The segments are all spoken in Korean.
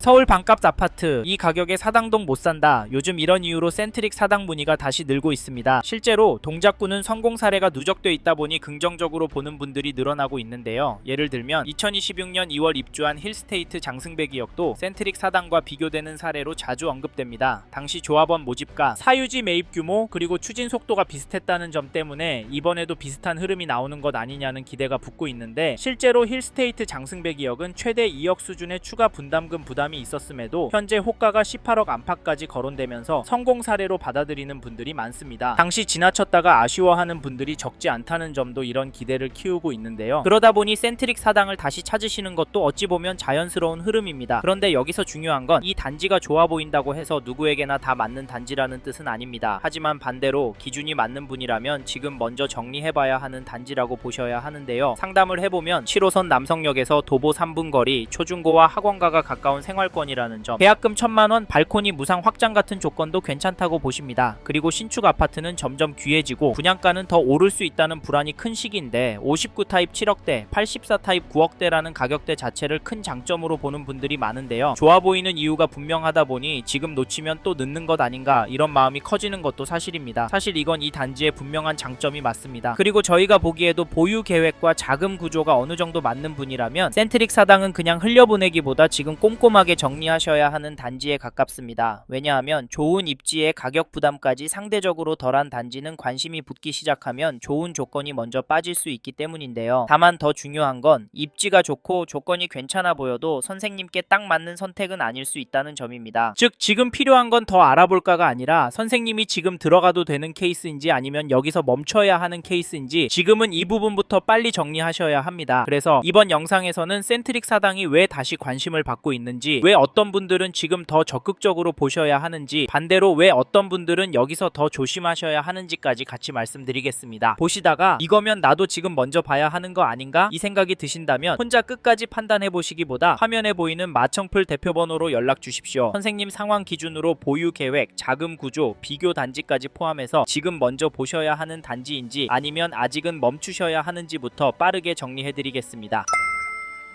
서울 반값 아파트 이 가격에 사당동 못 산다. 요즘 이런 이유로 센트릭 사당 문의가 다시 늘고 있습니다. 실제로 동작구는 성공 사례가 누적돼 있다 보니 긍정적으로 보는 분들이 늘어나고 있는데요. 예를 들면 2026년 2월 입주한 힐스테이트 장승배 기역도 센트릭 사당과 비교되는 사례로 자주 언급됩니다. 당시 조합원 모집가, 사유지 매입 규모 그리고 추진 속도가 비슷했다는 점 때문에 이번에도 비슷한 흐름이 나오는 것 아니냐는 기대가 붙고 있는데, 실제로 힐스테이트 장승배 기역은 최대 2억 수준의 추가 분담금 부담이 있었음에도 현재 호가가 18억 안팎까지 거론되면서 성공 사례로 받아들이는 분들이 많습니다. 당시 지나쳤다가 아쉬워하는 분들이 적지 않다는 점도 이런 기대를 키우고 있는데요. 그러다 보니 센트릭 사당을 다시 찾으시는 것도 어찌 보면 자연스러운 흐름입니다. 그런데 여기서 중요한 건 이 단지가 좋아 보인다고 해서 누구에게나 다 맞는 단지라는 뜻은 아닙니다. 하지만 반대로 기준이 맞는 분이라면 지금 먼저 정리해봐야 하는 단지라고 보셔야 하는데요. 상담을 해보면 7호선 남성역에서 도보 3분 거리, 초중고와 학원가가 가까운 생활권이라는 점, 계약금 1,000만원, 발코니 무상 확장 같은 조건도 괜찮다고 보십니다. 그리고 신축 아파트는 점점 귀해지고 분양가는 더 오를 수 있다는 불안이 큰 시기인데 59 타입 7억대, 84 타입 9억대라는 가격대 자체를 큰 장점으로 보는 분들이 많은데요. 좋아 보이는 이유가 분명하다 보니 지금 놓치면 또 늦는 것 아닌가 이런 마음이 커지는 것도 사실입니다. 사실 이건 이 단지의 분명한 장점이 맞습니다. 그리고 저희가 보기에도 보유 계획과 자금 구조가 어느 정도 맞는 분이라면 센트릭 사당은 그냥 흘려보내기보다 지금 꼼꼼하게 정리하셔야 하는 단지에 가깝습니다. 왜냐하면 좋은 입지에 가격 부담까지 상대적으로 덜한 단지는 관심이 붙기 시작하면 좋은 조건이 먼저 빠질 수 있기 때문인데요. 다만 더 중요한 건 입지가 좋고 조건이 괜찮아 보여도 선생님께 딱 맞는 선택은 아닐 수 있다는 점입니다. 즉 지금 필요한 건 더 알아볼까가 아니라 선생님이 지금 들어가도 되는 케이스인지 아니면 여기서 멈춰야 하는 케이스인지 지금은 이 부분부터 빨리 정리하셔야 합니다. 그래서 이번 영상에서는 센트릭 사당이 왜 다시 관심을 받고 있는지, 왜 어떤 분들은 지금 더 적극적으로 보셔야 하는지, 반대로 왜 어떤 분들은 여기서 더 조심하셔야 하는지까지 같이 말씀드리겠습니다. 보시다가 이거면 나도 지금 먼저 봐야 하는 거 아닌가? 이 생각이 드신다면 혼자 끝까지 판단해 보시기보다 화면에 보이는 마청풀 대표번호로 연락 주십시오. 선생님 상황 기준으로 보유 계획, 자금 구조, 비교 단지까지 포함해서 지금 먼저 보셔야 하는 단지인지 아니면 아직은 멈추셔야 하는지부터 빠르게 정리해 드리겠습니다.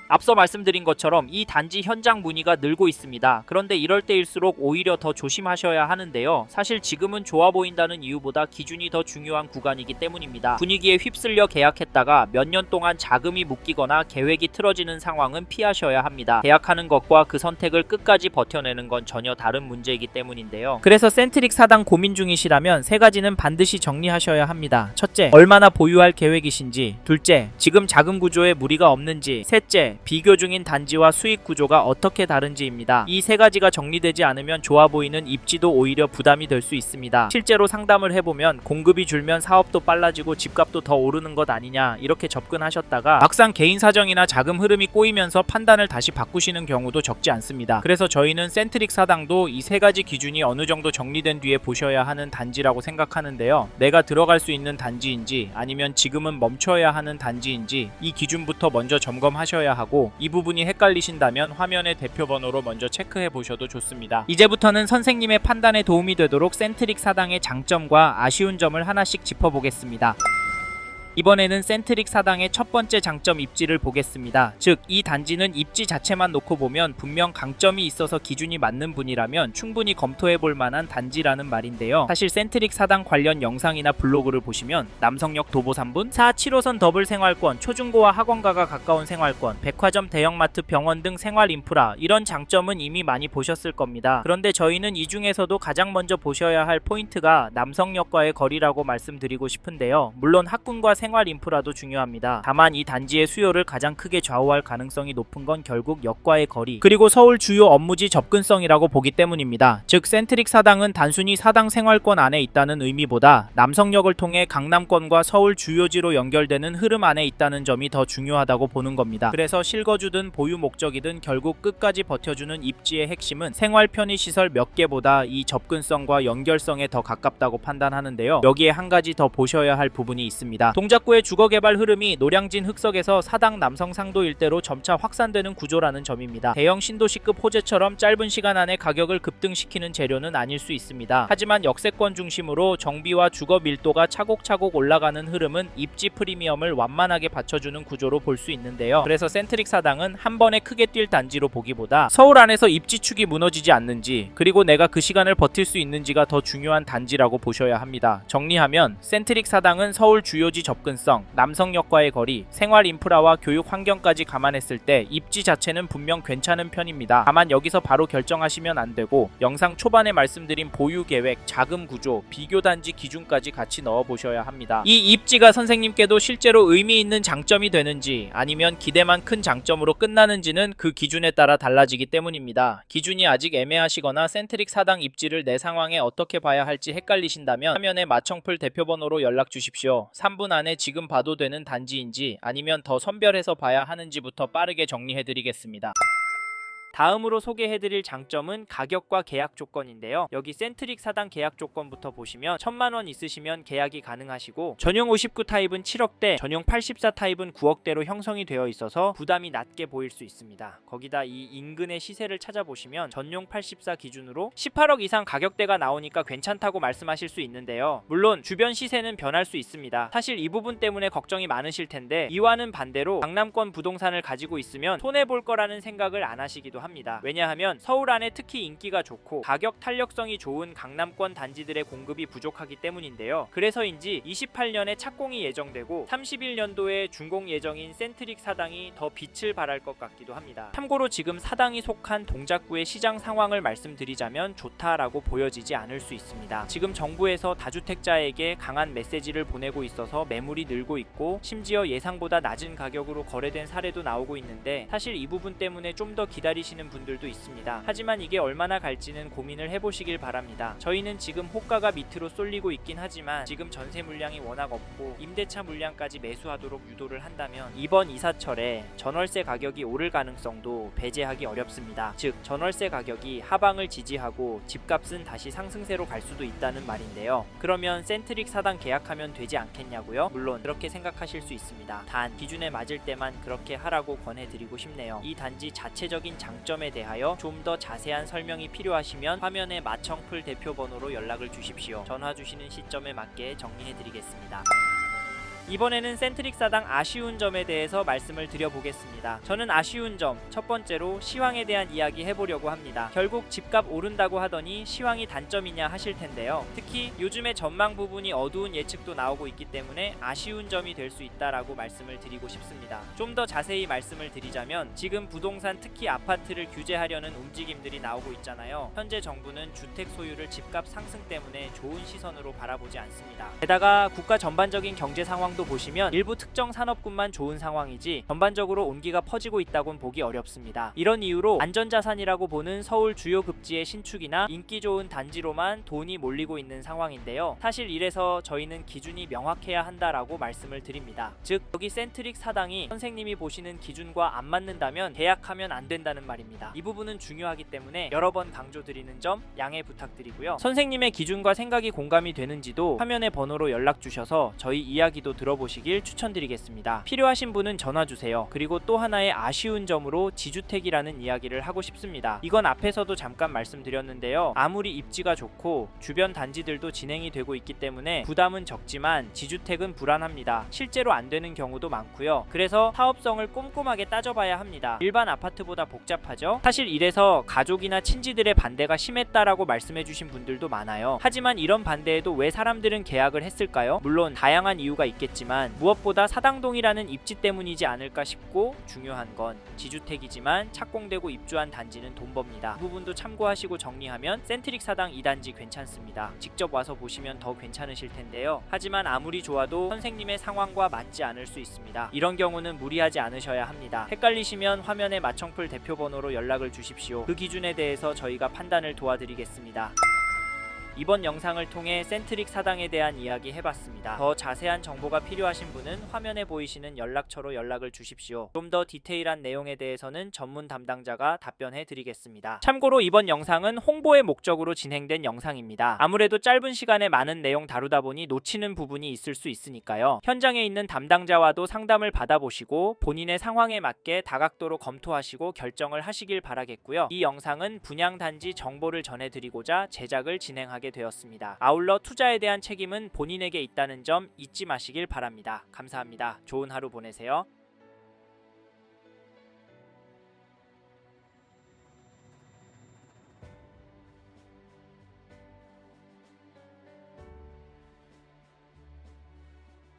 앞서 말씀드린 것처럼 이 단지 현장 문의가 늘고 있습니다. 그런데 이럴 때일수록 오히려 더 조심하셔야 하는데요. 사실 지금은 좋아 보인다는 이유보다 기준이 더 중요한 구간이기 때문입니다. 분위기에 휩쓸려 계약했다가 몇 년 동안 자금이 묶이거나 계획이 틀어지는 상황은 피하셔야 합니다. 계약하는 것과 그 선택을 끝까지 버텨내는 건 전혀 다른 문제이기 때문인데요. 그래서 센트릭 사당 고민 중이시라면 세 가지는 반드시 정리하셔야 합니다. 첫째, 얼마나 보유할 계획이신지. 둘째, 지금 자금 구조에 무리가 없는지. 셋째, 비교 중인 단지와 수익 구조가 어떻게 다른지입니다. 이 세 가지가 정리되지 않으면 좋아 보이는 입지도 오히려 부담이 될 수 있습니다. 실제로 상담을 해보면 공급이 줄면 사업도 빨라지고 집값도 더 오르는 것 아니냐 이렇게 접근하셨다가 막상 개인 사정이나 자금 흐름이 꼬이면서 판단을 다시 바꾸시는 경우도 적지 않습니다. 그래서 저희는 센트릭 사당도 이 세 가지 기준이 어느 정도 정리된 뒤에 보셔야 하는 단지라고 생각하는데요. 내가 들어갈 수 있는 단지인지 아니면 지금은 멈춰야 하는 단지인지 이 기준부터 먼저 점검하셔야 하고, 이 부분이 헷갈리신다면 화면의 대표번호로 먼저 체크해 보셔도 좋습니다. 이제부터는 선생님의 판단에 도움이 되도록 센트릭 사당의 장점과 아쉬운 점을 하나씩 짚어보겠습니다. 이번에는 센트릭 사당의 첫 번째 장점 입지를 보겠습니다. 즉, 이 단지는 입지 자체만 놓고 보면 분명 강점이 있어서 기준이 맞는 분이라면 충분히 검토해볼 만한 단지라는 말인데요. 사실 센트릭 사당 관련 영상이나 블로그를 보시면 남성역 도보 3분, 4, 7호선 더블 생활권, 초중고와 학원가가 가까운 생활권, 백화점, 대형마트, 병원 등 생활 인프라, 이런 장점은 이미 많이 보셨을 겁니다. 그런데 저희는 이 중에서도 가장 먼저 보셔야 할 포인트가 남성역과의 거리라고 말씀드리고 싶은데요. 물론 학군과 생활 인프라도 중요합니다. 다만 이 단지의 수요를 가장 크게 좌우할 가능성이 높은 건 결국 역과의 거리, 그리고 서울 주요 업무지 접근성이라고 보기 때문입니다. 즉 센트릭 사당은 단순히 사당 생활권 안에 있다는 의미보다 남성역을 통해 강남권과 서울 주요지로 연결되는 흐름 안에 있다는 점이 더 중요하다고 보는 겁니다. 그래서 실거주든 보유 목적이든 결국 끝까지 버텨주는 입지의 핵심은 생활 편의시설 몇 개보다 이 접근성과 연결성에 더 가깝다고 판단하는데요. 여기에 한 가지 더 보셔야 할 부분이 있습니다. 동작구의 주거개발 흐름이 노량진 흑석에서 사당 남성 상도 일대로 점차 확산되는 구조라는 점입니다. 대형 신도시급 호재처럼 짧은 시간 안에 가격을 급등시키는 재료는 아닐 수 있습니다. 하지만 역세권 중심으로 정비와 주거 밀도가 차곡차곡 올라가는 흐름은 입지 프리미엄을 완만하게 받쳐주는 구조로 볼 수 있는데요. 그래서 센트릭 사당은 한 번에 크게 뛸 단지로 보기보다 서울 안에서 입지축이 무너지지 않는지, 그리고 내가 그 시간을 버틸 수 있는지가 더 중요한 단지라고 보셔야 합니다. 정리하면 센트릭 사당은 서울 주요지 접근성, 남성역과의 거리, 생활 인프라와 교육 환경까지 감안했을 때 입지 자체는 분명 괜찮은 편입니다. 다만 여기서 바로 결정하시면 안 되고 영상 초반에 말씀드린 보유 계획, 자금 구조, 비교 단지 기준까지 같이 넣어 보셔야 합니다. 이 입지가 선생님께도 실제로 의미 있는 장점이 되는지 아니면 기대만 큰 장점으로 끝나는지는 그 기준에 따라 달라지기 때문입니다. 기준이 아직 애매하시거나 센트릭 사당 입지를 내 상황에 어떻게 봐야 할지 헷갈리신다면 화면에 마청풀 대표번호로 연락 주십시오. 3분 안에 지금 봐도 되는 단지인지 아니면 더 선별해서 봐야 하는지부터 빠르게 정리해드리겠습니다. 다음으로 소개해드릴 장점은 가격과 계약 조건인데요. 여기 센트릭 사당 계약 조건부터 보시면 1000만원 있으시면 계약이 가능하시고 전용 59 타입은 7억대, 전용 84 타입은 9억대로 형성이 되어 있어서 부담이 낮게 보일 수 있습니다. 거기다 이 인근의 시세를 찾아보시면 전용 84 기준으로 18억 이상 가격대가 나오니까 괜찮다고 말씀하실 수 있는데요. 물론 주변 시세는 변할 수 있습니다. 사실 이 부분 때문에 걱정이 많으실 텐데 이와는 반대로 강남권 부동산을 가지고 있으면 손해볼 거라는 생각을 안 하시기도 합니다. 왜냐하면 서울 안에 특히 인기가 좋고 가격 탄력성이 좋은 강남권 단지들의 공급이 부족하기 때문인데요. 그래서인지 28년에 착공이 예정되고 31년도에 준공 예정인 센트릭 사당이 더 빛을 발할 것 같기도 합니다. 참고로 지금 사당이 속한 동작구의 시장 상황을 말씀드리자면 좋다라고 보여지지 않을 수 있습니다. 지금 정부에서 다주택자에게 강한 메시지를 보내고 있어서 매물이 늘고 있고 심지어 예상보다 낮은 가격으로 거래된 사례도 나오고 있는데 사실 이 부분 때문에 좀 더 기다리시는 분들도 있습니다. 하지만 이게 얼마나 갈지는 고민을 해보시길 바랍니다. 저희는 지금 호가가 밑으로 쏠리고 있긴 하지만 지금 전세 물량이 워낙 없고 임대차 물량까지 매수하도록 유도를 한다면 이번 이사철에 전월세 가격이 오를 가능성도 배제하기 어렵습니다. 즉 전월세 가격이 하방을 지지하고 집값은 다시 상승세로 갈 수도 있다는 말인데요. 그러면 센트릭 사당 계약하면 되지 않겠냐고요? 물론 그렇게 생각하실 수 있습니다. 단 기준에 맞을 때만 그렇게 하라고 권해드리고 싶네요. 이 단지 자체적인 장점에 대하여 좀 더 자세한 설명이 필요하시면 화면에 마청풀 대표번호로 연락을 주십시오. 전화 주시는 시점에 맞게 정리해드리겠습니다. 이번에는 센트릭 사당 아쉬운 점에 대해서 말씀을 드려보겠습니다. 저는 아쉬운 점, 첫 번째로 시황에 대한 이야기 해보려고 합니다. 결국 집값 오른다고 하더니 시황이 단점이냐 하실 텐데요. 특히 요즘에 전망 부분이 어두운 예측도 나오고 있기 때문에 아쉬운 점이 될 수 있다라고 말씀을 드리고 싶습니다. 좀 더 자세히 말씀을 드리자면 지금 부동산 특히 아파트를 규제하려는 움직임들이 나오고 있잖아요. 현재 정부는 주택 소유를 집값 상승 때문에 좋은 시선으로 바라보지 않습니다. 게다가 국가 전반적인 경제 상황 도 보시면 일부 특정 산업군만 좋은 상황이지 전반적으로 온기가 퍼지고 있다곤 보기 어렵습니다. 이런 이유로 안전자산이라고 보는 서울 주요 급지의 신축이나 인기 좋은 단지로만 돈이 몰리고 있는 상황인데요. 사실 이래서 저희는 기준이 명확해야 한다라고 말씀을 드립니다. 즉 여기 센트릭 사당이 선생님이 보시는 기준과 안 맞는다면 계약하면 안 된다는 말입니다. 이 부분은 중요하기 때문에 여러 번 강조드리는 점 양해 부탁드리고요. 선생님의 기준과 생각이 공감이 되는지도 화면의 번호로 연락 주셔서 저희 이야기도 들어보시길 추천드리겠습니다. 필요하신 분은 전화주세요. 그리고 또 하나의 아쉬운 점으로 지주택이라는 이야기를 하고 싶습니다. 이건 앞에서도 잠깐 말씀드렸는데요. 아무리 입지가 좋고 주변 단지들도 진행이 되고 있기 때문에 부담은 적지만 지주택은 불안합니다. 실제로 안 되는 경우도 많고요. 그래서 사업성을 꼼꼼하게 따져봐야 합니다. 일반 아파트보다 복잡하죠? 사실 이래서 가족이나 친지들의 반대가 심했다라고 말씀해주신 분들도 많아요. 하지만 이런 반대에도 왜 사람들은 계약을 했을까요? 물론 다양한 이유가 있겠지만 무엇보다 사당동이라는 입지 때문이지 않을까 싶고 중요한 건 지주택이지만 착공되고 입주한 단지는 돈 법니다. 이 부분도 참고하시고 정리하면 센트릭 사당 2단지 괜찮습니다. 직접 와서 보시면 더 괜찮으실 텐데요. 하지만 아무리 좋아도 선생님의 상황과 맞지 않을 수 있습니다. 이런 경우는 무리하지 않으셔야 합니다. 헷갈리시면 화면에 마청풀 대표번호로 연락을 주십시오. 그 기준에 대해서 저희가 판단을 도와드리겠습니다. 이번 영상을 통해 센트릭 사당에 대한 이야기 해봤습니다. 더 자세한 정보가 필요하신 분은 화면에 보이시는 연락처로 연락을 주십시오. 좀 더 디테일한 내용에 대해서는 전문 담당자가 답변해 드리겠습니다. 참고로 이번 영상은 홍보의 목적으로 진행된 영상입니다. 아무래도 짧은 시간에 많은 내용 다루다 보니 놓치는 부분이 있을 수 있으니까요. 현장에 있는 담당자와도 상담을 받아보시고 본인의 상황에 맞게 다각도로 검토하시고 결정을 하시길 바라겠고요. 이 영상은 분양단지 정보를 전해드리고자 제작을 진행하게 되었습니다. 아울러 투자에 대한 책임은 본인에게 있다는 점 잊지 마시길 바랍니다. 감사합니다. 좋은 하루 보내세요.